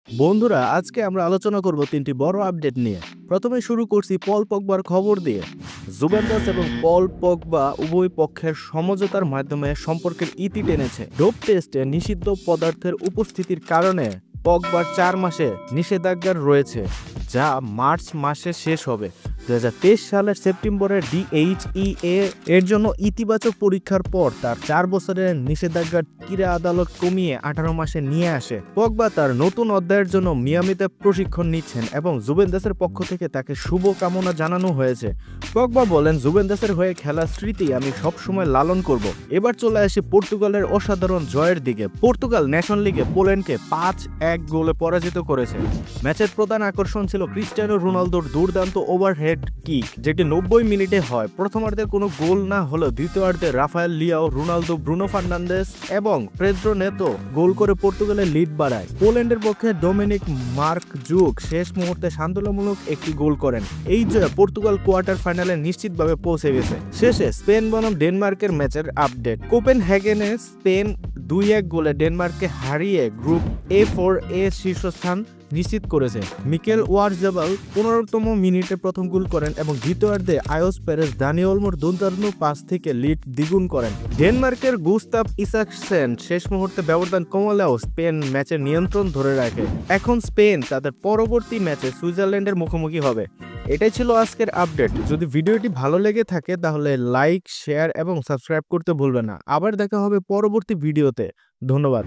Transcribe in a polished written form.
বন্ধুরা, আজকে আমরা আলোচনা করব তিনটি বড় আপডেট নিয়ে। প্রথমে শুরু করছি পল পগবার খবর দিয়ে। জুভেন্টাস এবং পল পগবা উভয় পক্ষের সমঝোতার মাধ্যমে সম্পর্কের ইতি টেনেছে। ডোপ টেস্টে নিষিদ্ধ পদার্থের উপস্থিতির কারণে পগবার 4 মাসে নিষেধাজ্ঞা রয়েছে, যা মার্চ মাসে শেষ হবে। 2023 সালের সেপ্টেম্বরে ডিএইচইএ এর জন্য ইতিবাচক পরীক্ষার পর তার 4 বছরের নিষেধাজ্ঞার ক্রীড়া আদালত কমিয়ে 18 মাসে নিয়ে আসে। পগবা তার নতুন অধ্যায়ের জন্য মিয়ামিতে প্রশিক্ষণ নিচ্ছেন এবং জুভেন্টাসের পক্ষ থেকে তাকে শুভ কামনা জানানো হয়েছে। পগবা বলেন, জুভেন্টাসের হয়ে খেলার স্মৃতি আমি সবসময় লালন করব। এবার চলে আসি পর্তুগালের অসাধারণ জয়ের দিকে। পর্তুগাল নেশন লিগে পোল্যান্ডকে 5-1 গোলে পরাজিত করেছে। ম্যাচের প্রধান আকর্ষণ ছিল ক্রিস্টিয়ানো রোনালদোর দুর্দান্ত ওভারহেড কিক, যেটি 90 মিনিটে হয়। প্রথমার্ধে কোনো গোল না হলেও দ্বিতীয়ার্ধে Rafael Leao, Ronaldo, Bruno Fernandes এবং পেদ্রো নেতো গোল করে পর্তুগালের লিড বাড়ায়। পোল্যান্ডের পক্ষে ডোমিনিক মার্কজুক শেষ মুহূর্তে সান্ত্বনামূলক একটি গোল করেন। এই জয়ে পর্তুগাল কোয়ার্টার ফাইনালে নিশ্চিতভাবে পৌঁছে গেছে। শেষে স্পেন বনাম ডেনমার্কের ম্যাচের আপডেট। কোপেনহেগেনে স্পেন 2-1 গোলে ডেনমার্ককে হারিয়ে গ্রুপ A4 শীর্ষস্থান নিশ্চিত করেছে। মিকেল ওয়ারজাবাল 15তম মিনিটে প্রথম গোল করেন এবং দ্বিতীয়ার্ধে আয়োস পেরেজ দানি ওলমোর দুর্দান্ত পাস থেকে লিড দ্বিগুণ করেন। ডেনমার্কের গুস্তাভ ইসাকসেন শেষ মুহূর্তে ব্যবধান কমালেও স্পেন ম্যাচের নিয়ন্ত্রণ ধরে রাখে। এখন স্পেন তাদের পরবর্তী ম্যাচে সুইজারল্যান্ডের মুখোমুখি হবে। এটাই ছিল আজকের আপডেট। যদি ভিডিওটি ভালো লেগে থাকে তাহলে লাইক, শেয়ার এবং সাবস্ক্রাইব করতে ভুলবেন না। আবার দেখা হবে পরবর্তী ভিডিওতে। ধন্যবাদ।